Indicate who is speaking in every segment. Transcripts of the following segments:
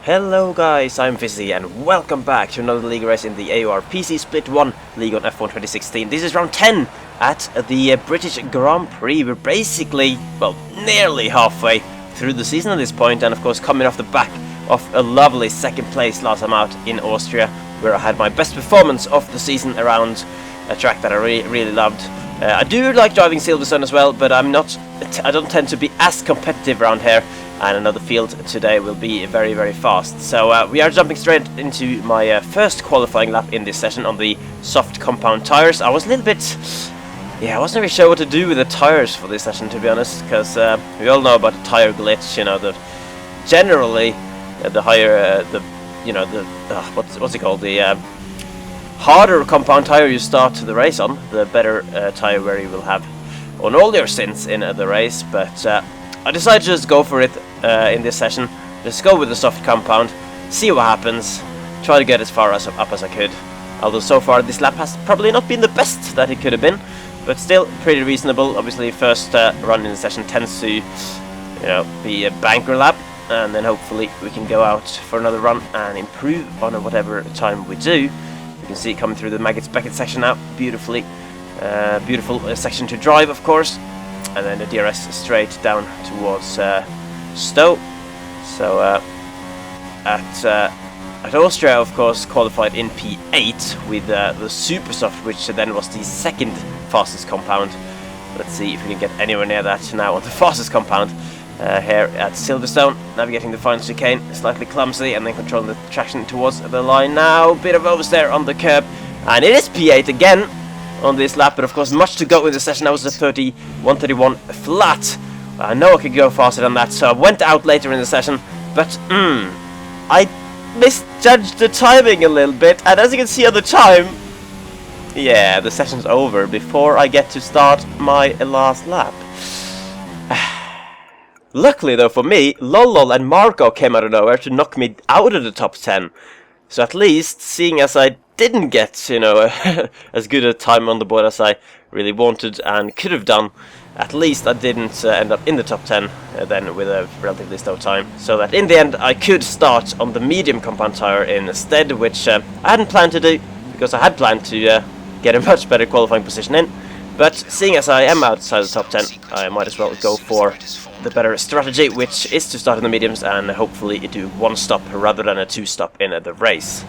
Speaker 1: Hello guys, I'm Fizzy and welcome back to another league race in the AOR PC Split 1 League on F1 2016. This is round 10 at the British Grand Prix. We're basically, well, nearly halfway through the season at this point, and of course coming off the back of a lovely second place last time out in Austria, where I had my best performance of the season around a track that I really loved. I do like driving Silverstone as well, but I don't tend to be as competitive around here. And another field today will be very fast. So we are jumping straight into my first qualifying lap in this session on the soft compound tires. I was a little bit, I wasn't really sure what to do with the tires for this session, to be honest, because we all know about the tire glitch. You know, generally the higher what's it called, the harder compound tire you start the race on, the better tire wear you will have on all your stints in the race. But I decided to just go for it in this session. Just go with the soft compound, see what happens, try to get as far up as I could. Although so far this lap has probably not been the best that it could have been, but still pretty reasonable. Obviously first run in the session tends to be a banker lap, and then hopefully we can go out for another run and improve on whatever time we do. You can see it coming through the Maggots Beckett section now, beautiful section to drive, of course. And then the DRS straight down towards Stowe. So at Austria, of course, qualified in P8 with the Super Soft, which then was the second fastest compound. Let's see if we can get anywhere near that now on the fastest compound here at Silverstone. Navigating the final chicane, slightly clumsy, and then controlling the traction towards the line now. Bit of oversteer on the curb, and it is P8 again on this lap, but of course much to go in the session. That was a 131 flat. I know I could go faster than that, so I went out later in the session, but I misjudged the timing a little bit, and as you can see on the time, yeah, the session's over before I get to start my last lap. Luckily though for me, Lolol and Marco came out of nowhere to knock me out of the top 10. So at least, seeing as I didn't get, as good a time on the board as I really wanted and could have done, at least I didn't end up in the top 10 then with a relatively slow time. So that in the end I could start on the medium compound tire instead, which I hadn't planned to do, because I had planned to get a much better qualifying position in. But seeing as I am outside the top 10, I might as well go for the better strategy, which is to start in the mediums and hopefully do one stop rather than a two stop in the race.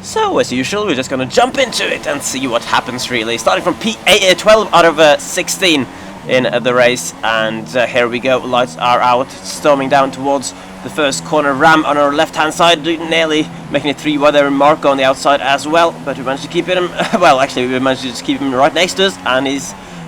Speaker 1: So as usual, we're just gonna jump into it and see what happens really. Starting from P12 out of 16 in the race, and here we go. Lights are out, storming down towards the first corner. Ram on our left hand side, nearly making it 3 wide there, and Marco on the outside as well, but we managed to keep him, well actually we managed to just keep him right next to us, and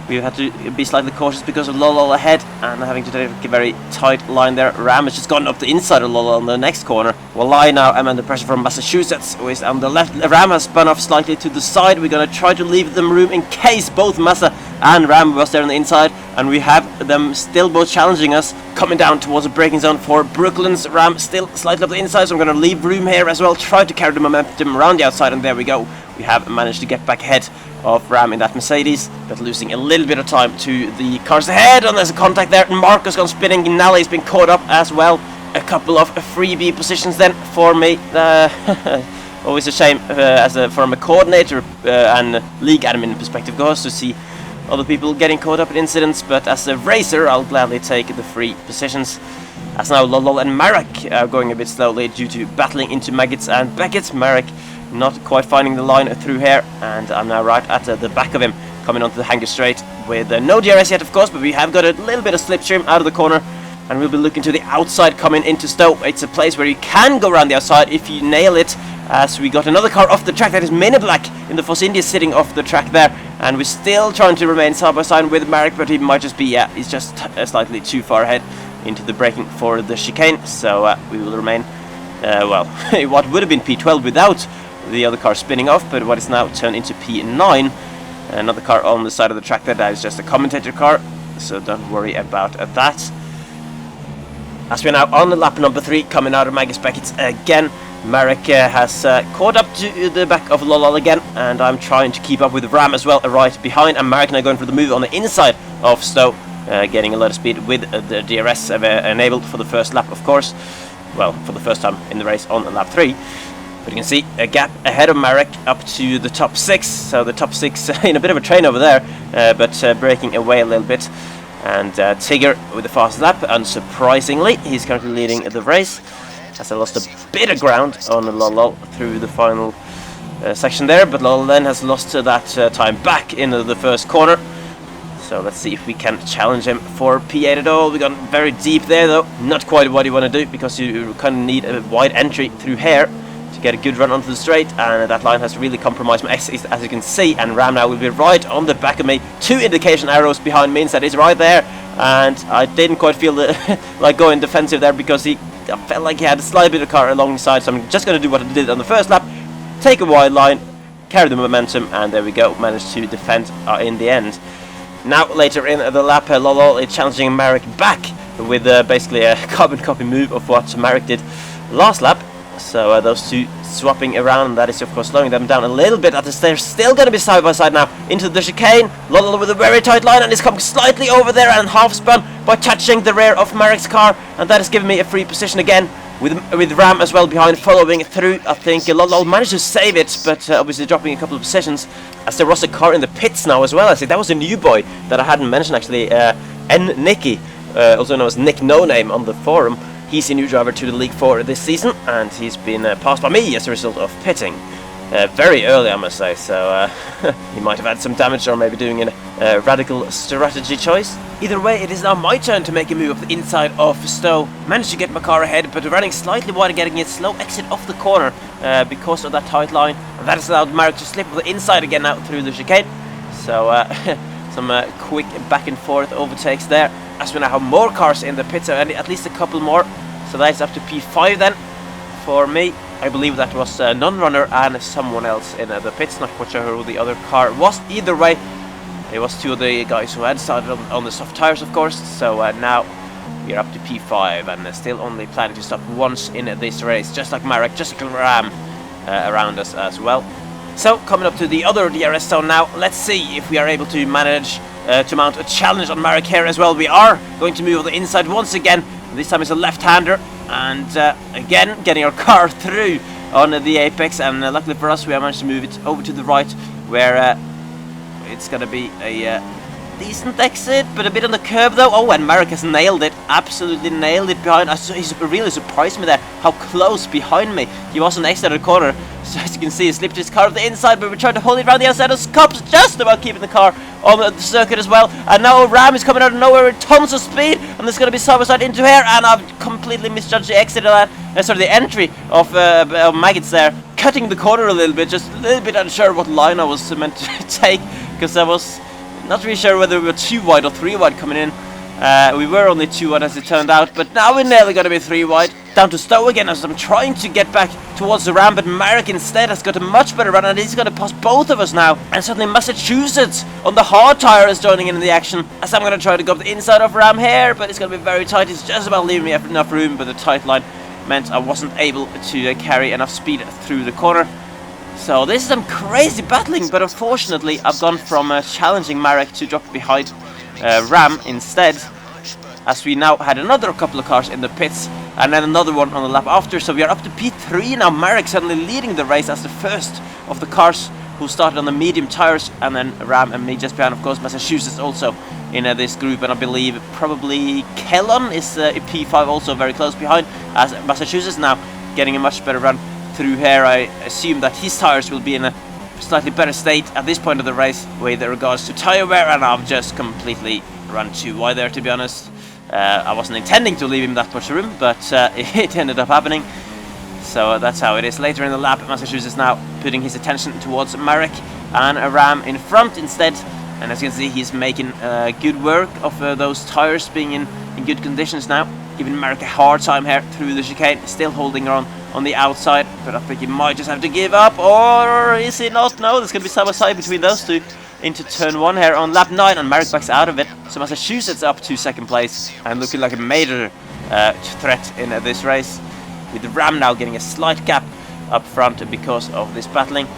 Speaker 1: we had to be slightly cautious because of Lolol ahead and having to take a very tight line there. Ram has just gone up the inside of Lolol on the next corner, while I now am under pressure from Massachusetts, who is on the left. Ram has spun off slightly to the side. We're going to try to leave them room in case both Massa and Ram was there on the inside, and we have them still both challenging us, coming down towards the braking zone for Brooklyn's. Ram still slightly up the inside, so I'm going to leave room here as well, try to carry the momentum around the outside, and there we go. We have managed to get back ahead of Ram in that Mercedes, but losing a little bit of time to the cars ahead, and there's a contact there, and Marco's gone spinning. Nally's been caught up as well. A couple of freebie positions then for me. Always a shame from a coordinator and league admin perspective, goes to see other people getting caught up in incidents, but as a racer I'll gladly take the free positions. As now Lolol and Marek are going a bit slowly due to battling into Maggots and Beckett. Marek not quite finding the line through here, and I'm now right at the back of him, coming onto the hanger straight with no DRS yet, of course, but we have got a little bit of slipstream out of the corner, and we'll be looking to the outside coming into Stowe. It's a place where you can go around the outside if you nail it, as we got another car off the track. That is Mini Black in the Force India sitting off the track there, and we're still trying to remain side by side with Marek, but he might just be, he's just slightly too far ahead into the braking for the chicane, so we will remain, what would have been P12 without the other car spinning off, but what is now turned into P9. Another car on the side of the track there, that is just a commentator car, so don't worry about that. As we're now on the lap number 3, coming out of Maggots Beckett again, Marek has caught up to the back of Lolol again, and I'm trying to keep up with Ram as well, right behind, and Marek now going for the move on the inside of Stowe, getting a lot of speed with the DRS enabled for the first lap, of course. well, for the first time in the race on lap 3. But you can see a gap ahead of Marek up to the top 6. So the top 6 in a bit of a train over there, but breaking away a little bit. And Tigger with the fast lap, unsurprisingly, he's currently leading the race. As I lost a bit of ground on Lol through the final section there, but Lol then has lost that time back into the first corner. So let's see if we can challenge him for P8 at all. We got very deep there though, not quite what you want to do, because you kind of need a wide entry through here to get a good run onto the straight, and that line has really compromised my exit, as you can see, and Ram now will be right on the back of me. 2 indication arrows behind me, that is right there, and I didn't quite feel like going defensive there, because I felt like he had a slight bit of car alongside, so I'm just going to do what I did on the first lap, take a wide line, carry the momentum, and there we go, managed to defend in the end. Now later in the lap, Lol is challenging Marek back with basically a carbon copy move of what Marek did last lap. So those two swapping around, that is of course slowing them down a little bit, as they're still going to be side by side now into the chicane. Lol with a very tight line, and is coming slightly over there and half spun by touching the rear of Marek's car, and that has given me a free position again with Ram as well behind, following through. I think Lol managed to save it, but obviously dropping a couple of positions, as there was a car in the pits now as well. I think that was a new boy that I hadn't mentioned actually, Nicky, also known as Nick No Name on the forum. He's a new driver to the League 4 this season, and he's been passed by me as a result of pitting. Very early, I must say, so he might have had some damage, or maybe doing a radical strategy choice. Either way, it is now my turn to make a move up the inside of Stowe. Managed to get my car ahead, but running slightly wide and getting a slow exit off the corner because of that tight line. And that has allowed Marek to slip up the inside again out through the chicane. So some quick back and forth overtakes there, as we now have more cars in the pits, and at least a couple more. So that's up to P5 then for me. I believe that was a non-runner and someone else in the pits. Not quite sure who the other car was. Either way, it was 2 of the guys who had started on the soft tires, of course. So now we're up to P5, and still only planning to stop once in this race, just like Marek, just like Ram around us as well. So coming up to the other DRS zone now, let's see if we are able to manage to mount a challenge on Marek here as well. We are going to move on the inside once again. This time it's a left-hander, and again getting our car through on the apex, and luckily for us we have managed to move it over to the right, where it's going to be a decent exit, but a bit on the curb though. Oh, and Marek has nailed it, absolutely nailed it behind. He's really surprised me there, how close behind me he was on the exit of the corner. So as you can see, he slipped his car on the inside, but we tried to hold it around the outside of Scops, just about keeping the car on the circuit as well. And now Ram is coming out of nowhere with tons of speed, and there's going to be side by side into here, and I've completely misjudged the exit of that, sorry, the entry of Maggots there, cutting the corner a little bit, just a little bit unsure what line I was meant to take, because I was not really sure whether we were 2 wide or 3 wide coming in. We were only 2 wide as it turned out, but now we're nearly going to be 3 wide. Down to Stowe again as I'm trying to get back towards the Ram, but Marek instead has got a much better run, and he's going to pass both of us now. And suddenly Massachusetts on the hard tyre is joining in the action, as I'm going to try to go up the inside of Ram here, but it's going to be very tight. It's just about leaving me enough room, but the tight line meant I wasn't able to carry enough speed through the corner. So this is some crazy battling, but unfortunately I've gone from challenging Marek to drop behind Ram instead, as we now had another couple of cars in the pits, and then another one on the lap after. So we are up to P3 now. Marek suddenly leading the race as the first of the cars who started on the medium tires, and then Ram and me just behind, of course. Massachusetts also in this group, and I believe probably Kellon is P5 also very close behind, as Massachusetts now getting a much better run through here. I assume that his tires will be in a slightly better state at this point of the race with regards to tire wear, and I've just completely run too wide there, to be honest. I wasn't intending to leave him that much room, but it ended up happening. So that's how it is. Later in the lap, Massachusetts now putting his attention towards Marek, and Ram in front instead. And as you can see, he's making good work of those tires being in good conditions now, giving Marek a hard time here through the chicane, still holding on the outside, but I think he might just have to give up, or is he not? No, there's going to be side by side between those two into turn 1 here on lap 9, and Marek backs out of it. So Massachusetts up to 2nd place and looking like a major threat in this race, with Ram now getting a slight gap up front because of this battling.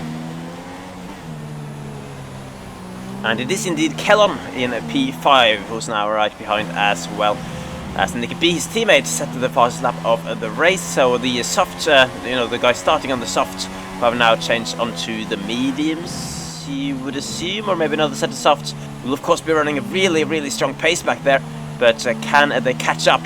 Speaker 1: And it is indeed Kellon in P5 who's now right behind as well. as Nicky B, his teammate, set to the fastest lap of the race. So the soft, the guy starting on the soft have now changed onto the mediums, you would assume, or maybe another set of softs. Will of course be running a really strong pace back there, but can they catch up?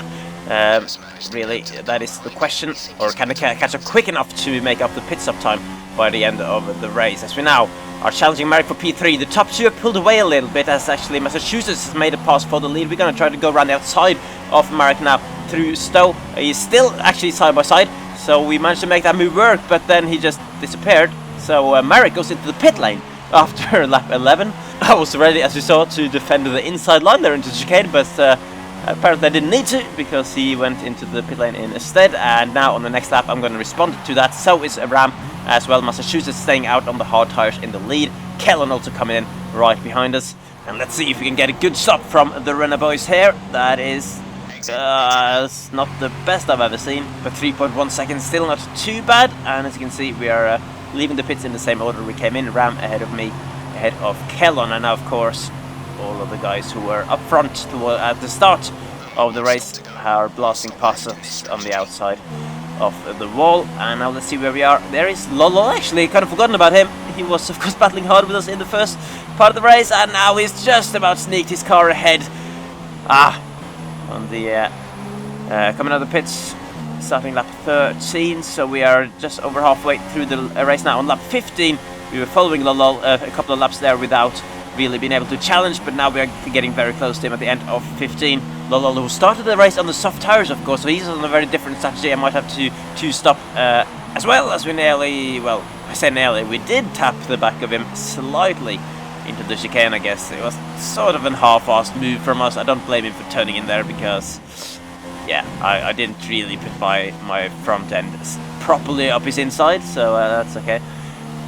Speaker 1: Really, that is the question. Or can they catch up quick enough to make up the pit stop time by the end of the race? As we now are challenging Marek for P3. The top two have pulled away a little bit, as actually Massachusetts has made a pass for the lead. We're going to try to go around the outside of Marek now through Stowe. He's still actually side by side, so we managed to make that move work, but then he just disappeared. So Marek goes into the pit lane after lap 11. I was ready, as you saw, to defend the inside line there into the chicane, but apparently I didn't need to, because he went into the pit lane instead. And now on the next lap I'm going to respond to that. So is Ram as well. Massachusetts staying out on the hard tires in the lead. Kellon also coming in right behind us. And let's see if we can get a good stop from the Renault boys here. That is it's not the best I've ever seen, but 3.1 seconds, still not too bad. And as you can see, we are leaving the pits in the same order we came in. Ram ahead of me, ahead of Kellon, and now of course all of the guys who were up front at the start of the race are blasting past us on the outside of the wall. And now let's see where we are. There is Lolo, actually, kind of forgotten about him. He was of course battling hard with us in the first part of the race, and now he's just about sneaked his car ahead. On the coming out of the pits, starting lap 13, so we are just over halfway through the race now. On lap 15 we were following Lolo a couple of laps there without really being able to challenge, but now we are getting very close to him at the end of 15. Lolo, who started the race on the soft tires, of course, so he's on a very different strategy. I might have to stop as well, as we nearly, well, I say nearly, we did tap the back of him slightly into the chicane, I guess. It was sort of a half-assed move from us. I don't blame him for turning in there, because yeah, I didn't really put my front end properly up his inside, so that's okay.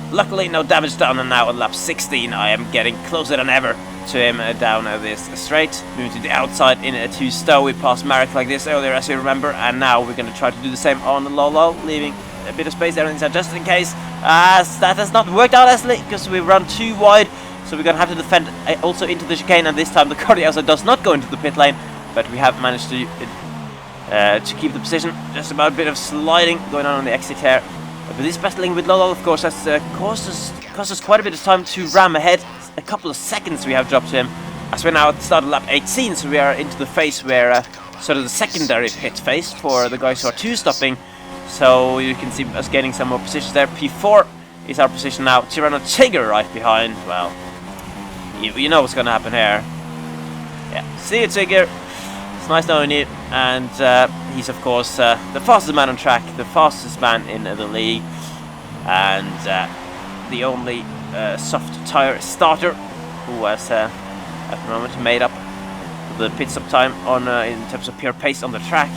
Speaker 1: Luckily no damage done, and now on lap 16 I am getting closer than ever to him down this straight. Moving to the outside in to Stowe. We passed Marek like this earlier, as you remember, and now we're going to try to do the same on the Lolo, leaving a bit of space there inside just in case. As that has not worked out, Ashley, because we run too wide, so we're going to have to defend also into the chicane, and this time the car on the outside does not go into the pit lane, but we have managed to keep the position. Just about a bit of sliding going on the exit here. But this battling with Lolo, of course, has cost us quite a bit of time to ram ahead. A couple of seconds we have dropped to him, as we're now at the start of lap 18, so we are into the phase where sort of the secondary pit phase for the guys who are two-stopping. So you can see us gaining some more positions there. P4 is our position now. Tirano Tigger right behind. Well, you know what's going to happen here. Yeah, see you, Tigger. It's nice knowing you. And he's of course the fastest man on track, the fastest man in the league, and the only soft tire starter who has at the moment made up the pit stop time on in terms of pure pace on the track.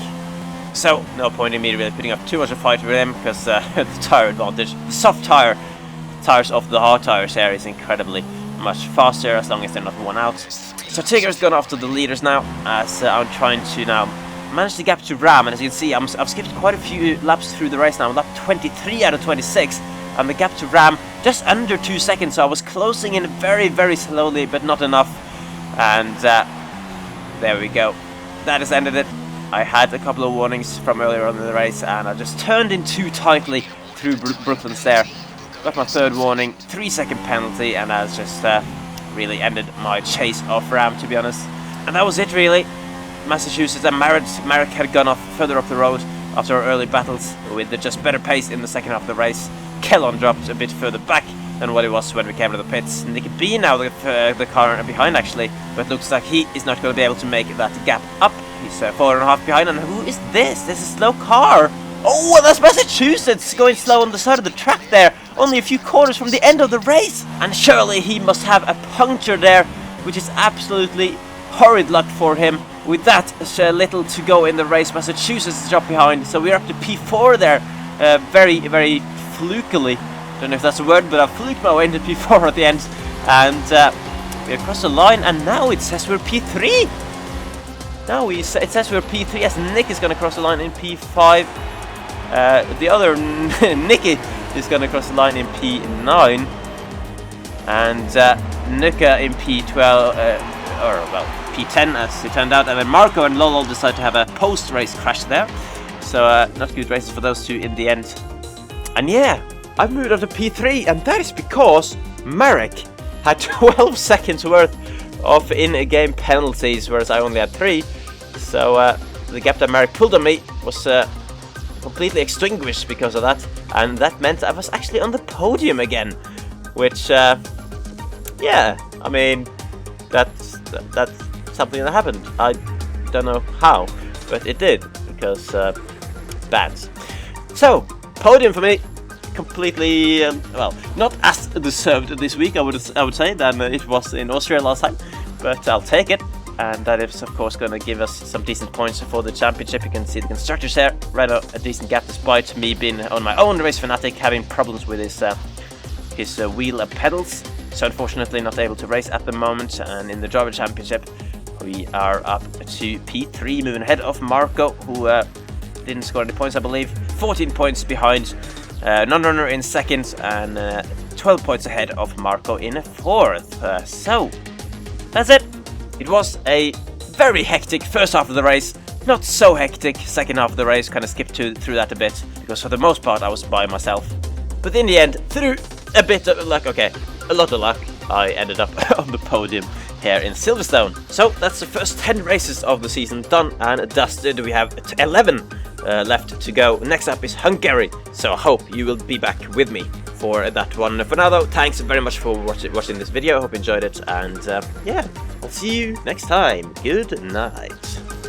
Speaker 1: So no point in me really putting up too much of a fight with him, because the tire advantage, the soft tires of the hard tires here is incredibly much faster, as long as they're not worn out. So Tigger's gone after the leaders now, as I'm trying to now manage the gap to Ram, and as you can see I've skipped quite a few laps through the race now. I'm lap 23 out of 26, and the gap to Ram just under 2 seconds, so I was closing in very slowly, but not enough. And there we go, that has ended it. I had a couple of warnings from earlier on in the race, and I just turned in too tightly through Brooklyn's there. Got my third warning, 3-second penalty, and that's just really ended my chase off Ram, to be honest. And that was it really. Massachusetts and Marek had gone off further up the road after our early battles with just better pace in the second half of the race. Kellon dropped a bit further back than what it was when we came to the pits. Nicky B now the car behind actually, but looks like he is not going to be able to make that gap up. He's 4.5 behind, and who is this? This is a slow car. Oh, that's Massachusetts going slow on the side of the track there, only a few corners from the end of the race. And surely he must have a puncture there, which is absolutely horrid luck for him. With that little to go in the race, Massachusetts is dropped behind, so we're up to P4 there, very flukily. Don't know if that's a word, but I fluked my way into P4 at the end, and we across the line, and now it says we're P3. Now it says we're P3, as Nick is going to cross the line in P5. The other Nicky is going to cross the line in P9, and Nuka in P12, or well, P10 as it turned out, and then Marco and Lolo decided to have a post-race crash there. So not good races for those two in the end. And yeah, I've moved on to P3, and that is because Marek had 12 seconds worth of in-game penalties, whereas I only had 3. So the gap that Marek pulled on me was completely extinguished because of that, and that meant I was actually on the podium again, which yeah, I mean, that's something that happened. I don't know how, but it did, because bans. So podium for me, completely well, not as deserved this week, I would say, than it was in Austria last time, but I'll take it. And that is, of course, going to give us some decent points for the championship. You can see the constructors here, right a decent gap, despite me being on my own race fanatic, having problems with his wheel and pedals. So unfortunately not able to race at the moment. And in the driver championship, we are up to P3, moving ahead of Marco, who didn't score any points, I believe. 14 points behind non-runner in second, and 12 points ahead of Marco in fourth. So that's it. It was a very hectic first half of the race, not so hectic second half of the race, kind of skipped through that a bit, because for the most part I was by myself. But in the end, through a bit of luck, okay, a lot of luck, I ended up on the podium here in Silverstone. So that's the first 10 races of the season done and dusted. We have 11 left to go. Next up is Hungary, so I hope you will be back with me for that one. For now though, thanks very much for watching this video. I hope you enjoyed it, and yeah, I'll see you next time. Good night.